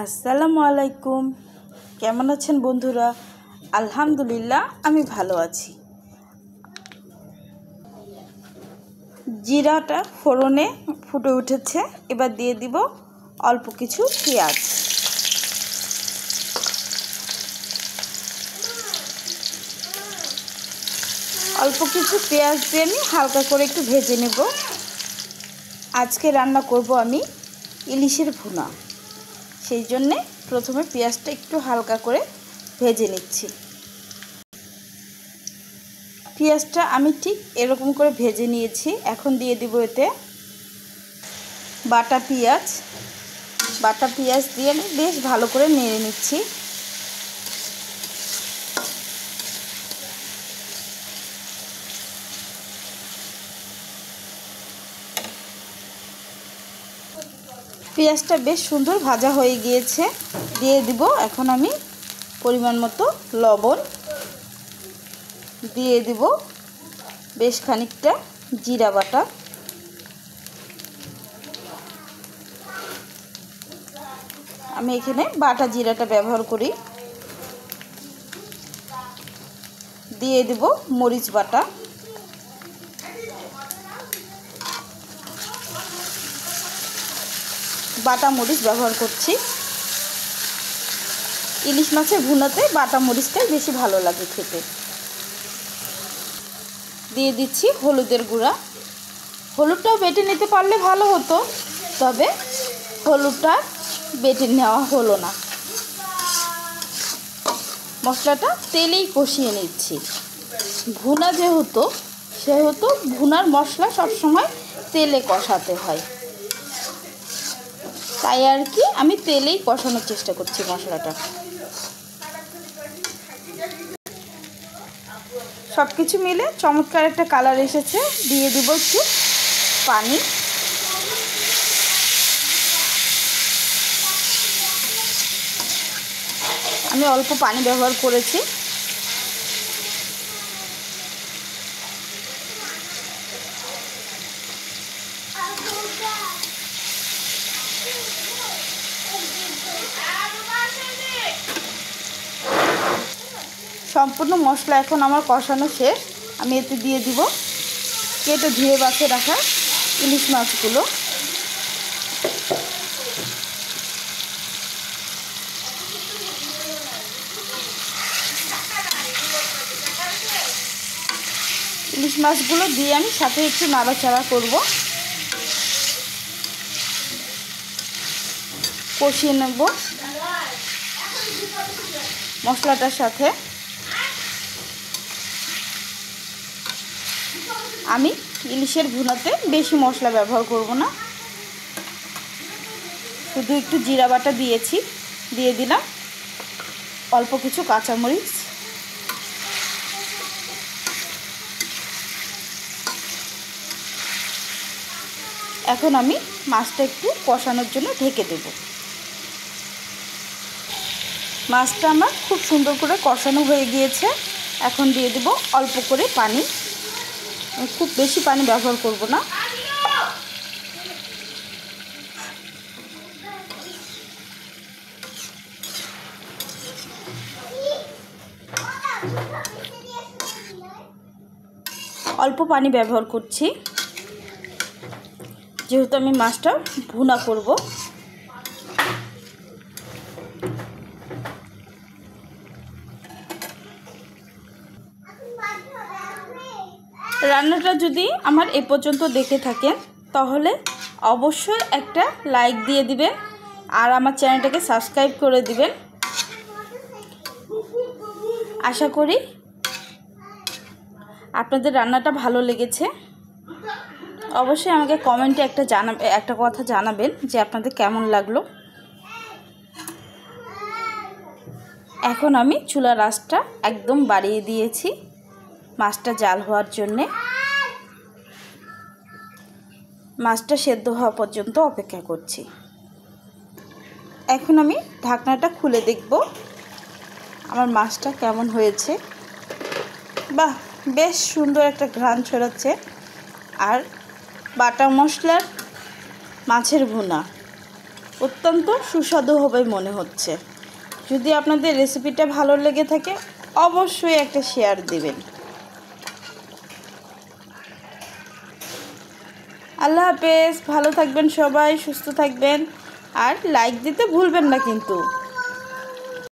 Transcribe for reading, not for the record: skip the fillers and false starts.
আসসালামু আলাইকুম। কেমন আছেন বন্ধুরা? আলহামদুলিল্লাহ আমি ভালো আছি। জিরাটা ফোড়নে ফুটে উঠেছে, এবার দিয়ে দিব অল্প কিছু পেঁয়াজ। অল্প কিছু পেঁয়াজ দিয়ে আমি হালকা করে একটু ভেজে নেব। আজকে রান্না করব আমি ইলিশের ভুনা, সেই জন্যে প্রথমে পেঁয়াজটা একটু হালকা করে ভেজে নিচ্ছি। পেঁয়াজটা আমি ঠিক এরকম করে ভেজে নিয়েছি। এখন দিয়ে দিব এতে বাটা পেঁয়াজ দিয়ে আমি বেশ ভালো করে নেড়ে নিচ্ছি। পেঁয়াজটা বেশ সুন্দর ভাজা হয়ে গিয়েছে। দিয়ে দিব এখন আমি পরিমাণ মতো লবণ, দিয়ে দিব বেশ খানিকটা জিরা বাটা, আমি এখানে বাটা জিরাটা ব্যবহার করি। দিয়ে দিব মরিচ বাটা, বাটা মরিচ ব্যবহার করছি। ইলিশ মাছের ভুনাতে বাটা মরিচটাই বেশি ভালো লাগে খেতে। দিয়ে দিচ্ছি হলুদের গুঁড়া। হলুদটাও বেটে নিতে পারলে ভালো হতো, তবে হলুদটা বেটে নেওয়া হলো না। মশলাটা তেলেই কষিয়ে নিচ্ছি। ভুনা সেহেতু ভুনার মশলা সবসময় তেলে কষাতে হয়, তাই আর কি আমি তেলেই কষানোর চেষ্টা করছি মশলাটা। সব কিছু মিলে চমৎকার একটা কালার এসেছে। দিয়ে দিব একটু পানি। আমি অল্প পানি ব্যবহার করেছি। সম্পূর্ণ মশলা এখন আমার কষানো শেষ। আমি এতে দিয়ে দিব কেটে ধুয়ে বাছে রাখা ইলিশ মাছগুলো। ইলিশ মাছগুলো দিয়ে আমি সাথে একটু নাড়াচাড়া করব, কষিয়ে নেব মশলাটার সাথে। আমি ইলিশের ভুনাতে বেশি মশলা ব্যবহার করব না, শুধু একটু জিরা বাটা দিয়েছি। দিয়ে দিলাম অল্প কিছু কাঁচামরিচ। এখন আমি মাছটা একটু কষানোর জন্য ঢেকে দেব। মাছটা আমার খুব সুন্দর করে কষানো হয়ে গিয়েছে। এখন দিয়ে দেব অল্প করে পানি, খুব বেশি পানি ব্যবহার করব না। অল্প পানি ব্যবহার করছি, যেহেতু আমি মাছটা ভুনা করব। রান্নাটা যদি আমার এ পর্যন্ত দেখে থাকেন তাহলে অবশ্যই একটা লাইক দিয়ে দিবেন আর আমার চ্যানেলটাকে সাবস্ক্রাইব করে দিবেন। আশা করি আপনাদের রান্নাটা ভালো লেগেছে। অবশ্যই আমাকে কমেন্টে একটা কথা জানাবেন যে আপনাদের কেমন লাগলো। এখন আমি চুলার আঁচটা একদম বাড়িয়ে দিয়েছি মাছটা জাল হওয়ার জন্যে। মাছটা সেদ্ধ হওয়া পর্যন্ত অপেক্ষা করছি। এখন আমি ঢাকনাটা খুলে দেখব আমার মাছটা কেমন হয়েছে। বাহ, বেশ সুন্দর একটা ঘ্রাণ ছড়াচ্ছে। আর বাটা মশলার মাছের ভুনা অত্যন্ত সুস্বাদু হবে মনে হচ্ছে। যদি আপনাদের রেসিপিটা ভালো লেগে থাকে অবশ্যই একটা শেয়ার দিবেন। আল্লাহ হাফেজ, ভালো থাকবেন সবাই, সুস্থ থাকবেন, আর লাইক দিতে ভুলবেন না কিন্তু।